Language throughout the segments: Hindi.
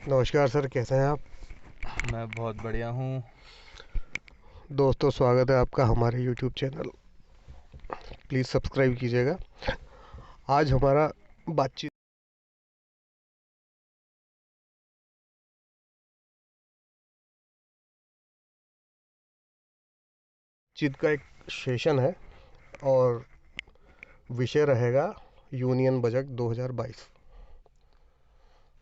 नमस्कार सर, कैसे हैं आप? मैं बहुत बढ़िया हूँ। दोस्तों, स्वागत है आपका हमारे यूट्यूब चैनल। प्लीज़ सब्सक्राइब कीजिएगा। आज हमारा बातचीत का एक सेशन है और विषय रहेगा यूनियन बजट 2022।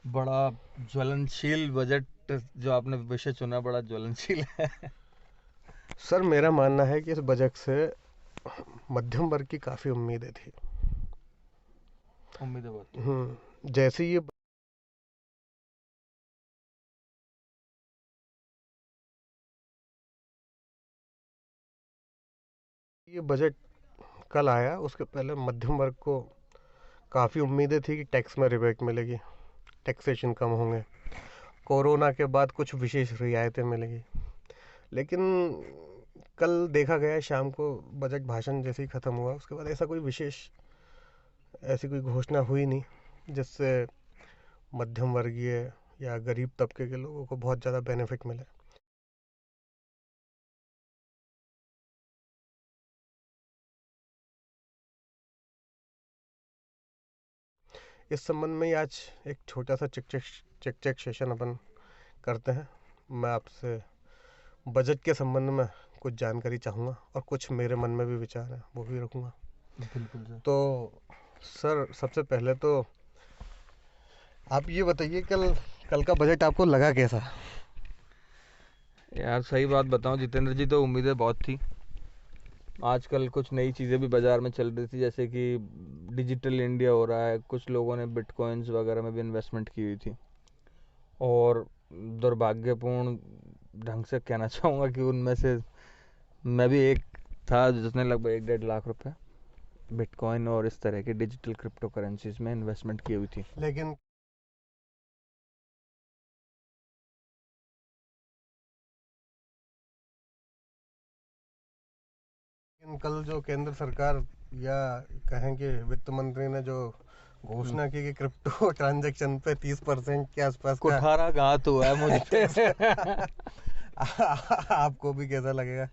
बड़ा ज्वलनशील बजट जो आपने विषय चुना, बड़ा ज्वलनशील है। सर, मेरा मानना है कि इस बजट से मध्यम वर्ग की काफ़ी उम्मीदें थी। उम्मीदें बहुत थी। जैसे ये बजट कल आया, उसके पहले मध्यम वर्ग को काफ़ी उम्मीदें थी कि टैक्स में रिबेट मिलेगी, टैक्सेशन कम होंगे, कोरोना के बाद कुछ विशेष रियायतें मिलेंगी। लेकिन कल देखा गया शाम को बजट भाषण जैसे ही ख़त्म हुआ, उसके बाद ऐसा कोई विशेष, ऐसी कोई घोषणा हुई नहीं जिससे मध्यम वर्गीय या गरीब तबके के लोगों को बहुत ज़्यादा बेनिफिट मिले। इस संबंध में ही आज एक छोटा सा चिक चेक सेशन अपन करते हैं। मैं आपसे बजट के संबंध में कुछ जानकारी चाहूँगा और कुछ मेरे मन में भी विचार हैं, वो भी रखूँगा। बिल्कुल सर। तो सर, सबसे पहले तो आप ये बताइए, कल कल का बजट आपको लगा कैसा? यार सही बात बताऊं जितेंद्र जी, तो उम्मीदें बहुत थी। आजकल कुछ नई चीज़ें भी बाज़ार में चल रही थी, जैसे कि डिजिटल इंडिया हो रहा है, कुछ लोगों ने बिटकॉइंस वगैरह में भी इन्वेस्टमेंट की हुई थी। और दुर्भाग्यपूर्ण ढंग से कहना चाहूँगा कि उनमें से मैं भी एक था जिसने लगभग 1-1.5 लाख रुपए बिटकॉइन और इस तरह के डिजिटल क्रिप्टो करेंसीज में इन्वेस्टमेंट की हुई थी। लेकिन कल जो केंद्र सरकार या कहेंगे वित्त मंत्री ने जो हम्म, घोषणा की कि क्रिप्टो ट्रांजैक्शन पे 30% के आसपास का कुठारा घात हुआ है मुझ पे। टैक्स आपको भी कैसा लगेगा?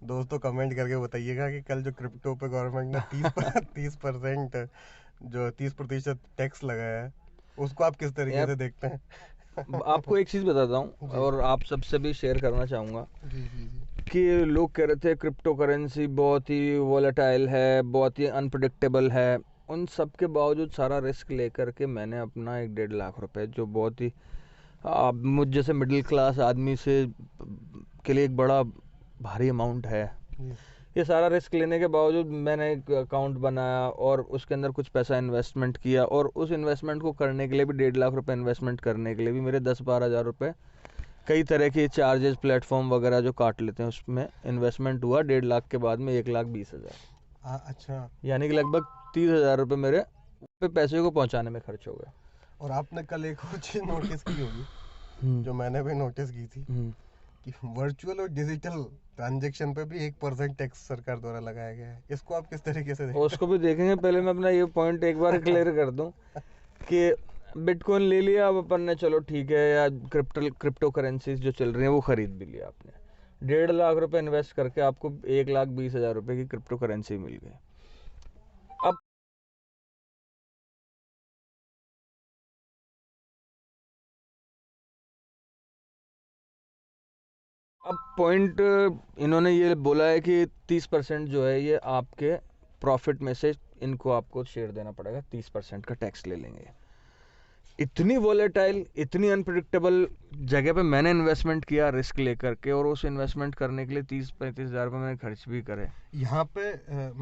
दोस्तों, कमेंट करके बताइएगा कि कल जो क्रिप्टो पे गवर्नमेंट ने 30% जो 30% टैक्स लगाया है, उसको आप किस तरीके यार से देखते हैं? आपको एक चीज़ बताता हूँ जी और आप सबसे भी शेयर करना चाहूँगा जी जी जी। कि लोग कह रहे थे क्रिप्टो करेंसी बहुत ही वोलेटाइल है, बहुत ही अनप्रडिक्टेबल है। उन सब के बावजूद सारा रिस्क लेकर के मैंने अपना 1-1.5 लाख रुपए, जो बहुत ही मुझ जैसे मिडिल क्लास आदमी से के लिए एक बड़ा भारी अमाउंट है, जी। ये सारा रिस्क लेने के बावजूद मैंने एक अकाउंट बनाया और उसके अंदर कुछ पैसा इन्वेस्टमेंट किया। और उस इन्वेस्टमेंट को करने के लिए भी 1.5 लाख रुपए इन्वेस्टमेंट करने के लिए भी मेरे 10-12 हज़ार रुपये कई तरह के चार्जेस प्लेटफॉर्म वगैरह जो काट लेते हैं उसमें इन्वेस्टमेंट हुआ। 1.5 लाख के बाद में 1,20,000, अच्छा। यानी कि लगभग 30,000 रुपये मेरे पे पैसे को पहुंचाने में खर्च हो गए। और आपने कल एक और चीज़ नोटिस की होगी, हम्म। जो मैंने भी नोटिस की थी, हम्म। कि वर्चुअल और डिजिटल ट्रांजैक्शन पे भी 1% टैक्स सरकार द्वारा लगाया गया है। इसको आप किस तरीके से और देखते उसको भी देखेंगे, पहले मैं अपना ये पॉइंट एक बार हैं? क्लियर कर दूं कि बिटकॉइन ले लिया अब अपन ने, चलो ठीक है, या क्रिप्टो करेंसीज जो चल रही हैं वो खरीद भी लिया आपने। 1.5 लाख रुपए इन्वेस्ट करके आपको 1,20,000 रुपये की क्रिप्टो करेंसी मिल गई। अब पॉइंट इन्होंने ये बोला है कि 30% जो है ये आपके प्रॉफिट में से इनको आपको शेयर देना पड़ेगा, 30% का टैक्स ले लेंगे। इतनी वॉलेटाइल, इतनी अनप्रिडिक्टेबल जगह पे मैंने इन्वेस्टमेंट किया रिस्क लेकर के, और उस इन्वेस्टमेंट करने के लिए 30-35 हज़ार रुपये मैंने खर्च भी करे। यहाँ पे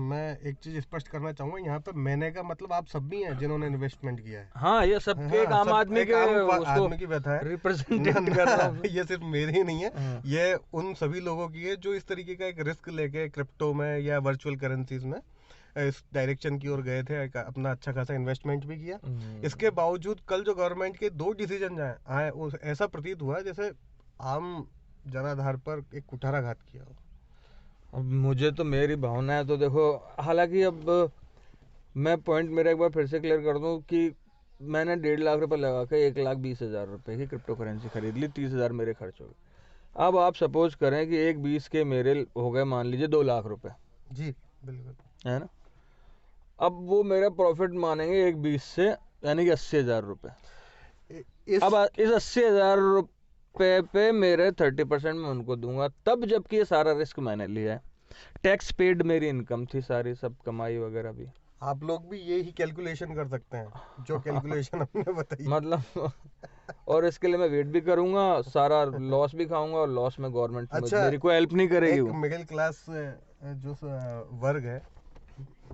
मैं एक चीज़ स्पष्ट करना चाहूँगा। यहाँ पे मैंने का मतलब आप सब भी हैं जिन्होंने इन्वेस्टमेंट किया है। हाँ, ये हाँ सबके एक हाँ, आम सब आदमी एक के आम उसको आदमी की व्यथा है। ना रिप्रेजेंटेट कर रहा ना, हूँ मैं। ये सिर्फ मेरी ही नहीं है। हाँ। ये उन सभी लोगों की है जो इस तरीके का एक रिस्क लेके क्रिप्टो में या वर्चुअल करेंसीज में इस डायरेक्शन की ओर गए थे, अपना अच्छा खासा इन्वेस्टमेंट भी किया। इसके बावजूद कल जो गवर्नमेंट के दो डिसीजन आए, ऐसा प्रतीत हुआ जैसे आम जनाधार पर एक कुठाराघात किया हो। अब मुझे तो, मेरी भावना है तो देखो, हालांकि अब मैं पॉइंट मेरा एक बार फिर से क्लियर कर दूं कि मैंने 1.5 लाख रुपए लगा के 1,20,000 रुपए की क्रिप्टो करेंसी खरीद ली, 30,000 मेरे खर्च हो गए। अब आप सपोज करें कि 1,20 के मेरे हो गए मान लीजिए 2 लाख रुपए, जी बिल्कुल। है ना। अब वो मेरा प्रॉफिट मानेंगे 1,20 से, यानी कि 80,000 रुपए। इस अब इस 80,000 रुपए पे मेरे 30% मैं उनको दूंगा, तब जबकि ये सारा रिस्क मैंने लिया है, टैक्स पेड मेरी इनकम थी सारी, सब कमाई वगैरह भी। आप लोग भी यही कैलकुलेशन कर सकते हैं जो कैलकुलेशन हमने बताई। मतलब और इसके लिए मैं वेट भी करूंगा, सारा लॉस भी खाऊंगा, और लॉस में गवर्नमेंट अच्छा, मेरी कोई हेल्प नहीं करेगी एक वो। मिडिल क्लास जो वर्ग है,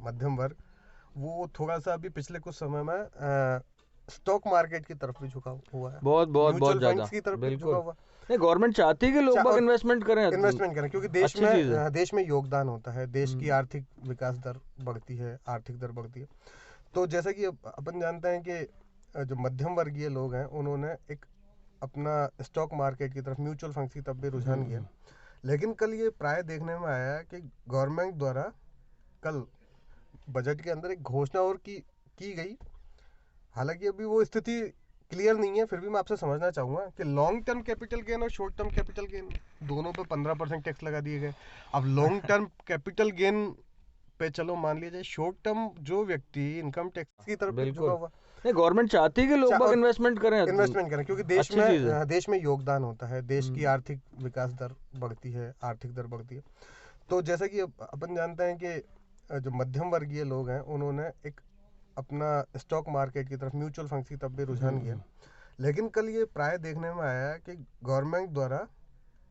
मध्यम वर्ग, वो थोड़ा सा अभी पिछले कुछ समय में स्टॉक मार्केट की तरफ भी झुका हुआ है, बहुत बहुत बहुत म्यूचुअल ज्यादा, फंड्स की तरफ भी झुका बिल्कुल। हुआ नहीं, गवर्नमेंट चाहती है कि लोग बाग और इन्वेस्टमेंट करें, इन्वेस्टमेंट करें, क्योंकि देश अच्छी चीज है। में देश में योगदान होता है, देश की हम्म, आर्थिक विकास दर बढ़ती है, आर्थिक दर बढ़ती है। तो जैसा कि अपन जानते हैं कि जो मध्यम वर्गीय लोग हैं, उन्होंने एक अपना स्टॉक मार्केट की तरफ, म्यूचुअल फंड्स की तरफ भी रुझान किया। लेकिन कल ये प्राय देखने में आया कि गवर्नमेंट द्वारा कल बजट के अंदर एक घोषणा और की गई। हालांकि अभी वो स्थिति क्लियर नहीं है, फिर भी मैं आपसे समझना चाहूँगा कि लॉन्ग टर्म कैपिटल गेन और शॉर्ट टर्म कैपिटल गेन दोनों पे 15% टैक्स लगा दिए गए। अब लॉन्ग टर्म कैपिटल गेन पे चलो मान लीजिए, शॉर्ट टर्म जो व्यक्ति इनकम टैक्स की तरफ भी झुका बिल्कुल। हुआ, नहीं, गवर्नमेंट चाहती है कि लोग बाग और इन्वेस्टमेंट करें, इन्वेस्टमेंट करें, क्योंकि देश अच्छी चीज है। में योगदान होता है, देश की हम्म, आर्थिक विकास दर बढ़ती है, आर्थिक दर बढ़ती है। तो जैसा कि अपन जानते हैं कि जो मध्यम वर्गीय लोग हैं, उन्होंने एक अपना स्टॉक मार्केट की तरफ, म्यूचुअल फंड्स की तरफ भी रुझान किया। लेकिन कल ये प्राय देखने में आया कि गवर्नमेंट द्वारा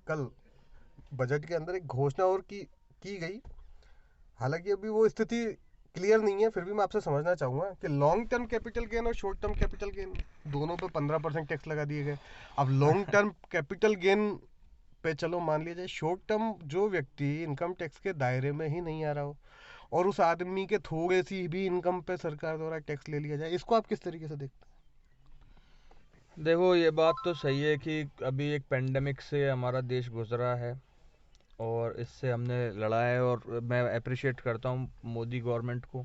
कल बजट के अंदर एक घोषणा और की गई। हालांकि अभी वो स्थिति क्लियर नहीं है, फिर भी मैं आपसे समझना चाहूँगा कि लॉन्ग टर्म कैपिटल गेन और शॉर्ट टर्म कैपिटल गेन दोनों पे 15% टैक्स लगा दिए गए। अब लॉन्ग टर्म कैपिटल गेन पे चलो मान लीजिए, शॉर्ट टर्म जो व्यक्ति इनकम टैक्स के दायरे में ही नहीं आ रहा हो, और उस आदमी के थोड़े सी भी इनकम पे सरकार द्वारा टैक्स ले लिया जाए, इसको आप किस तरीके से देखते देखो, ये बात तो सही है कि अभी एक पेंडेमिक से हमारा देश गुजरा है, और इससे हमने लड़ा है, और मैं अप्रिशिएट करता हूँ मोदी गवर्नमेंट को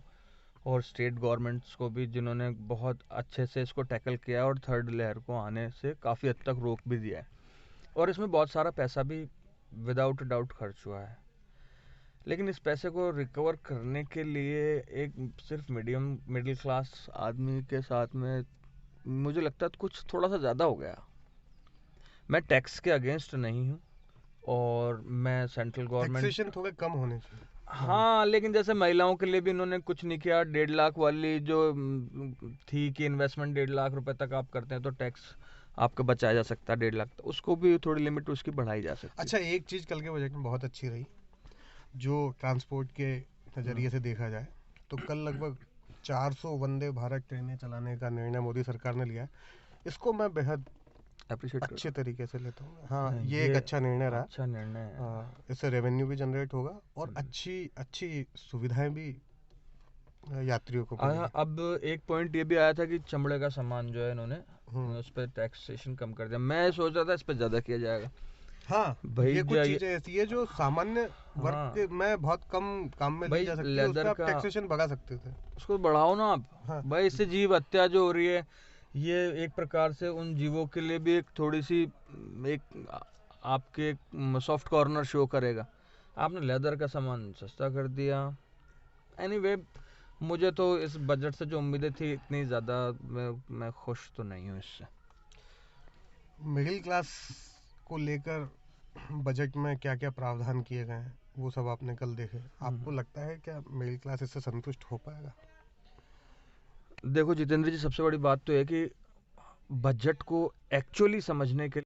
और स्टेट गवर्नमेंट्स को भी, जिन्होंने बहुत अच्छे से इसको टैकल किया और थर्ड लहर को आने से काफ़ी हद तक रोक भी दिया है, और इसमें बहुत सारा पैसा भी विदाउट डाउट खर्च हुआ है। लेकिन इस पैसे को रिकवर करने के लिए एक सिर्फ मिडिल क्लास आदमी के साथ में मुझे लगता है कुछ थोड़ा सा ज़्यादा हो गया। मैं टैक्स के अगेंस्ट नहीं हूँ, और मैं सेंट्रल हैं? गवर्नमेंट, टैक्सेशन थोड़े कम होने चाहिए। हाँ, लेकिन जैसे महिलाओं के लिए भी इन्होंने कुछ नहीं किया। 1.5 लाख वाली जो थी कि इन्वेस्टमेंट 1.5 लाख रुपए तक आप करते हैं तो टैक्स आपका बचाया जा सकता है 1.5 लाख, तो उसको भी थोड़ी लिमिट उसकी बढ़ाई जा सकती अच्छा, एक चीज़ कल के बजट में बहुत अच्छी रही, जो ट्रांसपोर्ट के है। नज़रिए से देखा जाए, तो कल लगभग 400 वंदे भारत ट्रेनें चलाने का निर्णय मोदी सरकार ने लिया है। इसको मैं बेहद अप्रिशिएट कर, अच्छे तरीके से लेता हूँ। हाँ, नहीं, ये एक अच्छा निर्णय रहा। अच्छा निर्णय है। हाँ, इससे रेवेन्यू भी जनरेट होगा और अच्छी अच्छी सुविधाएं भी यात्रियों को मिलेगी। अब एक पॉइंट ये भी आया था कि चमड़े का सामान जो है इन्होंने हम्म, उस पर टैक्सेशन कम कर दिया। मैं सोच रहा था इस पर ज़्यादा किया जाएगा। हाँ, भाई ये कुछ ये, चीज़ें ऐसी है जो सामान्य वर्ग हाँ के में बहुत कम काम में ली भाई, जा सकती है, उस पर लेदर आप का टैक्सेशन बढ़ा सकते थे। उसको बढ़ाओ ना आप। हाँ, भाई, इससे जीव हत्या जो हो रही है, ये एक प्रकार से उन जीवों के लिए भी एक थोड़ी सी एक आपके सॉफ्ट कॉर्नर शो करेगा। आपने लेदर का सामान सस्ता कर दिया। एनीवे, मुझे तो इस बजट से जो उम्मीदें थी इतनी ज़्यादा मैं खुश तो नहीं हूँ इससे। मिडिल क्लास को लेकर बजट में क्या क्या प्रावधान किए गए हैं, वो सब आपने कल देखे। आपको लगता है क्या मिडिल क्लास इससे संतुष्ट हो पाएगा? देखो जितेंद्र जी, सबसे बड़ी बात तो है कि बजट को एक्चुअली समझने के